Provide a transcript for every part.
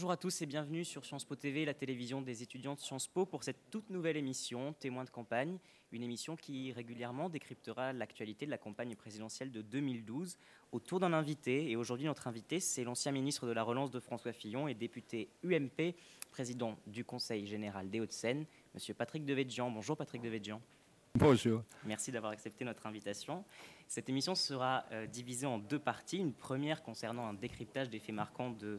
Bonjour à tous et bienvenue sur Sciences Po TV, la télévision des étudiants de Sciences Po, pour cette toute nouvelle émission, Témoins de campagne, une émission qui régulièrement décryptera l'actualité de la campagne présidentielle de 2012 autour d'un invité. Et aujourd'hui, notre invité, c'est l'ancien ministre de la Relance de François Fillon et député UMP, président du Conseil général des Hauts-de-Seine, Monsieur Patrick Devedjian. Bonjour Patrick Devedjian. Bonjour. Merci d'avoir accepté notre invitation. Cette émission sera divisée en deux parties. Une première concernant un décryptage des faits marquants de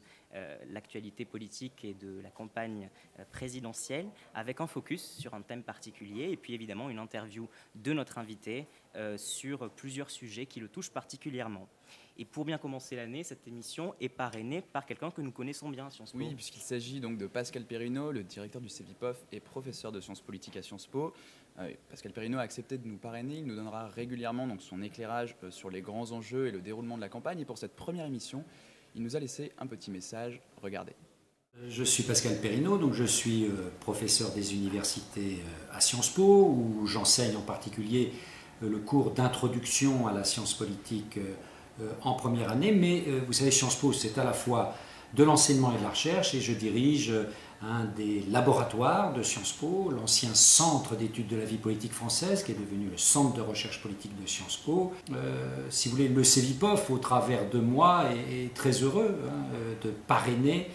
l'actualité politique et de la campagne présidentielle, avec un focus sur un thème particulier, et puis évidemment une interview de notre invité sur plusieurs sujets qui le touchent particulièrement. Et pour bien commencer l'année, cette émission est parrainée par quelqu'un que nous connaissons bien à Sciences Po. Oui, puisqu'il s'agit donc de Pascal Perrineau, le directeur du CEVIPOF et professeur de sciences politiques à Sciences Po. Pascal Perrineau a accepté de nous parrainer. Il nous donnera régulièrement donc, son éclairage sur les grands enjeux et le déroulement de la campagne. Et pour cette première émission, il nous a laissé un petit message. Regardez. Je suis Pascal Perrineau, donc je suis professeur des universités à Sciences Po, où j'enseigne en particulier le cours d'introduction à la science politique en première année. Mais vous savez, Sciences Po, c'est à la fois de l'enseignement et de la recherche, et je dirige un des laboratoires de Sciences Po, l'ancien centre d'études de la vie politique française, qui est devenu le centre de recherche politique de Sciences Po. Si vous voulez, le CEVIPOF, au travers de moi, est très heureux de parrainer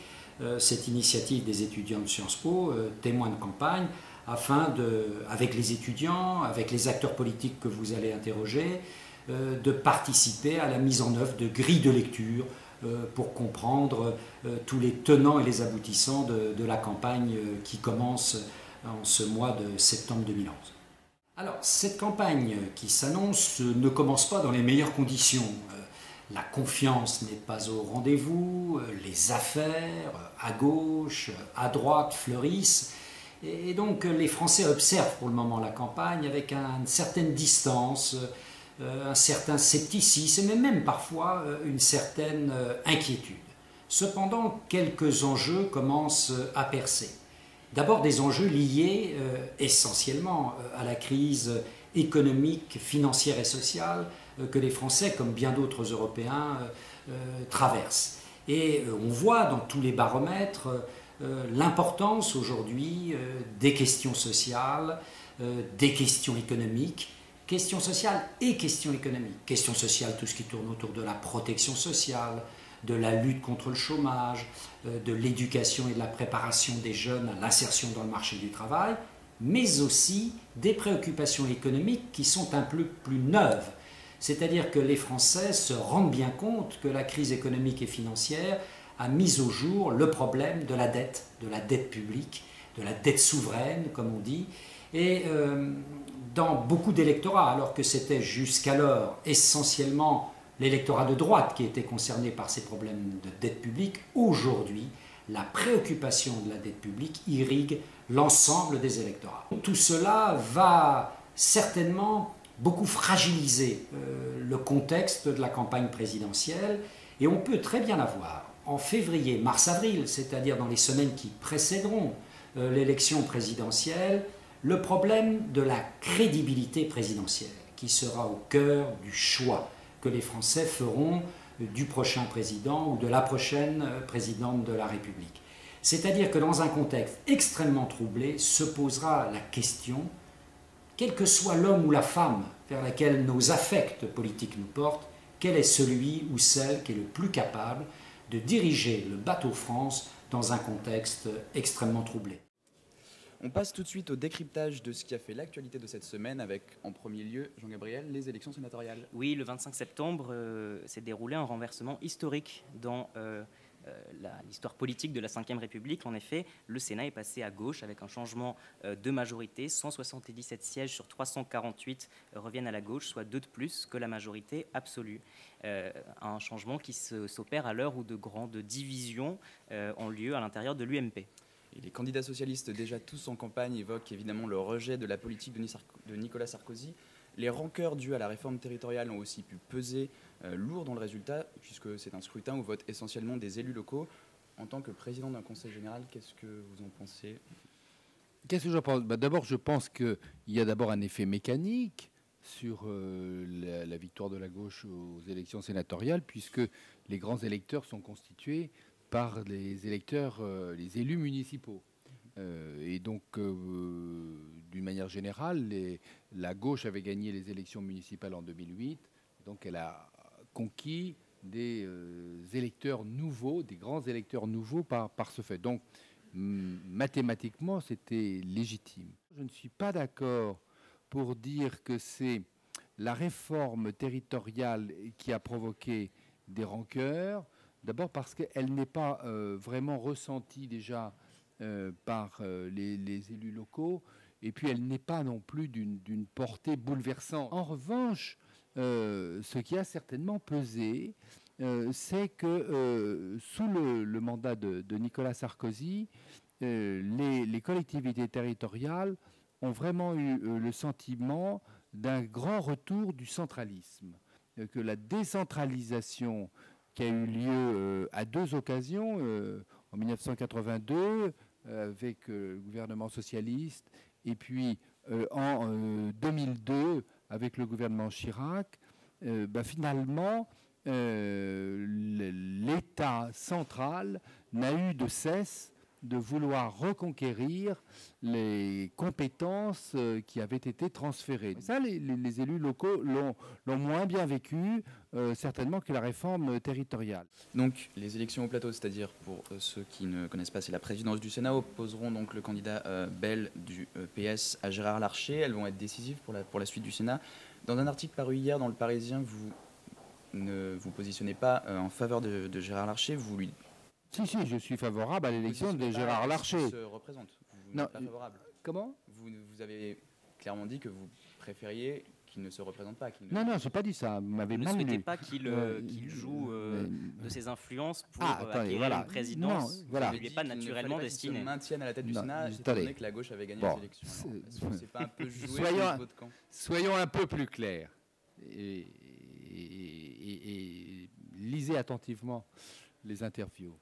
cette initiative des étudiants de Sciences Po, témoins de campagne, afin avec les étudiants, avec les acteurs politiques que vous allez interroger, de participer à la mise en œuvre de grilles de lecture pour comprendre tous les tenants et les aboutissants de la campagne qui commence en ce mois de septembre 2011. Alors, cette campagne qui s'annonce ne commence pas dans les meilleures conditions. La confiance n'est pas au rendez-vous, les affaires à gauche, à droite fleurissent, et donc les Français observent pour le moment la campagne avec une certaine distance, un certain scepticisme et même parfois une certaine inquiétude. Cependant, quelques enjeux commencent à percer. D'abord des enjeux liés essentiellement à la crise économique, financière et sociale que les Français, comme bien d'autres Européens, traversent. Et on voit dans tous les baromètres l'importance aujourd'hui des questions sociales, des questions économiques, questions sociales et questions économiques. Questions sociales, tout ce qui tourne autour de la protection sociale, de la lutte contre le chômage, de l'éducation et de la préparation des jeunes à l'insertion dans le marché du travail, mais aussi des préoccupations économiques qui sont un peu plus neuves. C'est-à-dire que les Français se rendent bien compte que la crise économique et financière a mis au jour le problème de la dette publique, de la dette souveraine, comme on dit, et dans beaucoup d'électorats, alors que c'était jusqu'alors essentiellement l'électorat de droite qui était concerné par ces problèmes de dette publique, aujourd'hui, la préoccupation de la dette publique irrigue l'ensemble des électorats. Tout cela va certainement beaucoup fragiliser le contexte de la campagne présidentielle, et on peut très bien avoir en février, mars-avril, c'est-à-dire dans les semaines qui précéderont l'élection présidentielle, le problème de la crédibilité présidentielle, qui sera au cœur du choix que les Français feront du prochain président ou de la prochaine présidente de la République. C'est-à-dire que dans un contexte extrêmement troublé, se posera la question, quel que soit l'homme ou la femme vers laquelle nos affects politiques nous portent, quel est celui ou celle qui est le plus capable de diriger le bateau France dans un contexte extrêmement troublé. On passe tout de suite au décryptage de ce qui a fait l'actualité de cette semaine avec, en premier lieu, Jean-Gabriel, les élections sénatoriales. Oui, le 25 septembre s'est déroulé un renversement historique dans l'histoire politique de la Ve République. En effet, le Sénat est passé à gauche avec un changement de majorité. 177 sièges sur 348 reviennent à la gauche, soit 2 de plus que la majorité absolue. Un changement qui s'opère à l'heure où de grandes divisions ont lieu à l'intérieur de l'UMP. Et les candidats socialistes, déjà tous en campagne, évoquent évidemment le rejet de la politique de Nicolas Sarkozy. Les rancœurs dues à la réforme territoriale ont aussi pu peser lourd dans le résultat, puisque c'est un scrutin où votent essentiellement des élus locaux. En tant que président d'un conseil général, qu'est-ce que vous en pensez ? Qu'est-ce que j'en pense ? D'abord, je pense qu'il y a d'abord un effet mécanique sur la victoire de la gauche aux élections sénatoriales, puisque les grands électeurs sont constitués par les électeurs, les élus municipaux. Et donc, d'une manière générale, la gauche avait gagné les élections municipales en 2008. Donc, elle a conquis des électeurs nouveaux, des grands électeurs nouveaux par ce fait. Donc, mathématiquement, c'était légitime. Je ne suis pas d'accord pour dire que c'est la réforme territoriale qui a provoqué des rancœurs. D'abord parce qu'elle n'est pas vraiment ressentie déjà par les élus locaux, et puis elle n'est pas non plus d'une portée bouleversante. En revanche, ce qui a certainement pesé, c'est que sous le mandat de Nicolas Sarkozy, les collectivités territoriales ont vraiment eu le sentiment d'un grand retour du centralisme, que la décentralisation qui a eu lieu à deux occasions, en 1982 avec le gouvernement socialiste, et puis en 2002 avec le gouvernement Chirac, finalement, l'État central n'a eu de cesse de vouloir reconquérir les compétences qui avaient été transférées. Ça, les élus locaux l'ont moins bien vécu, certainement, que la réforme territoriale. Donc, les élections au plateau, c'est-à-dire, pour ceux qui ne connaissent pas, c'est la présidence du Sénat, opposeront donc le candidat Bell du PS à Gérard Larcher. Elles vont être décisives pour la suite du Sénat. Dans un article paru hier dans Le Parisien, vous ne vous positionnez pas en faveur de Gérard Larcher, vous lui... Si, je suis favorable à l'élection de Gérard Larcher. Qui se représente. Vous n'êtes pas favorable. Comment ? Vous avez clairement dit que vous préfériez qu'il ne se représente pas. Non, je n'ai pas dit ça. Vous m'avez mal lu. Vous ne souhaitez pas qu'il joue de ses influences pour acquérir une présidence qui ne lui est pas naturellement destinée. Qu'il se maintienne à la tête du Sénat, étant donné que la gauche avait gagné les élections. Est-ce que c'est pas un peu joué sur votre camp ? Soyons un peu plus clairs. Et lisez attentivement les interviews.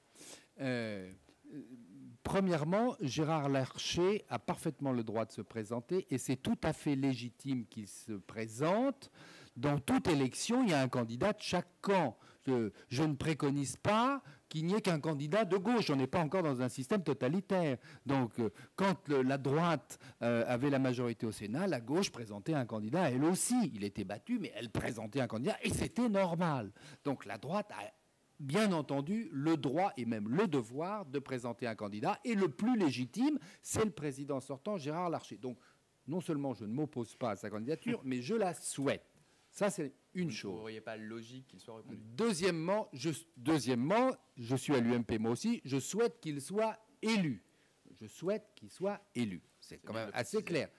Premièrement, Gérard Larcher a parfaitement le droit de se présenter et c'est tout à fait légitime qu'il se présente. Dans toute élection, il y a un candidat de chaque camp. Je ne préconise pas qu'il n'y ait qu'un candidat de gauche. On n'est pas encore dans un système totalitaire. Donc, quand la droite avait la majorité au Sénat, la gauche présentait un candidat, elle aussi. Il était battu, mais elle présentait un candidat et c'était normal. Donc, la droite a bien entendu le droit et même le devoir de présenter un candidat. Et le plus légitime, c'est le président sortant, Gérard Larcher. Donc, non seulement je ne m'oppose pas à sa candidature, mais je la souhaite. Ça, c'est une chose. Vous ne voyez pas logique qu'il soit reconduit. Deuxièmement, je suis à l'UMP moi aussi, je souhaite qu'il soit élu. Je souhaite qu'il soit élu. C'est quand même assez clair.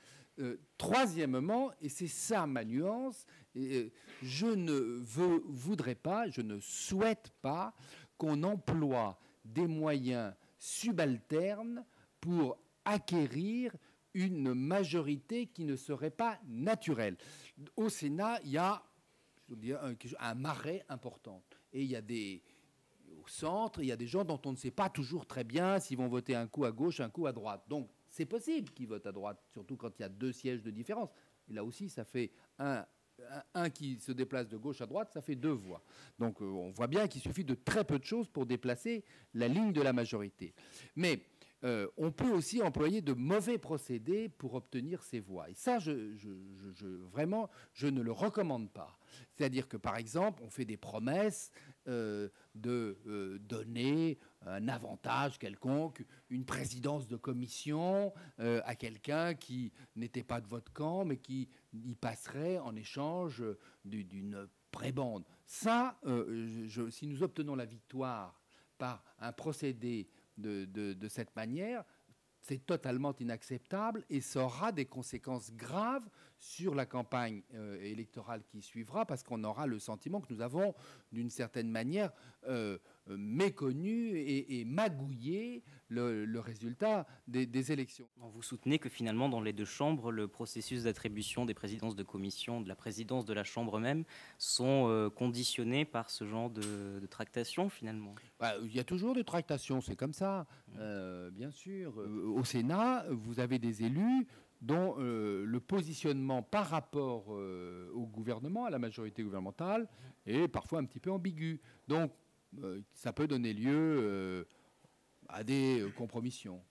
Troisièmement, et c'est ça ma nuance, je ne voudrais pas, je ne souhaite pas qu'on emploie des moyens subalternes pour acquérir une majorité qui ne serait pas naturelle. Au Sénat, il y a un marais important. Et il y a au centre, il y a des gens dont on ne sait pas toujours très bien s'ils vont voter un coup à gauche, un coup à droite. Donc, c'est possible qu'ils votent à droite, surtout quand il y a 2 sièges de différence. Et là aussi, ça fait un qui se déplace de gauche à droite, ça fait 2 voix. Donc, on voit bien qu'il suffit de très peu de choses pour déplacer la ligne de la majorité. Mais on peut aussi employer de mauvais procédés pour obtenir ces voix. Et ça, vraiment, je ne le recommande pas. C'est-à-dire que, par exemple, on fait des promesses de donner un avantage quelconque, une présidence de commission à quelqu'un qui n'était pas de votre camp, mais qui y passerait en échange d'une prébande. Ça, si nous obtenons la victoire par un procédé de cette manière, c'est totalement inacceptable et ça aura des conséquences graves sur la campagne électorale qui suivra, parce qu'on aura le sentiment que nous avons, d'une certaine manière, méconnu et magouillé le résultat des élections. Vous soutenez que finalement, dans les 2 chambres, le processus d'attribution des présidences de commission, de la présidence de la chambre même, sont conditionnés par ce genre de tractation, finalement ? Il y a toujours des tractations, c'est comme ça, bien sûr. Au Sénat, vous avez des élus dont le positionnement par rapport au gouvernement, à la majorité gouvernementale, est parfois un petit peu ambigu. Donc, ça peut donner lieu à des compromissions.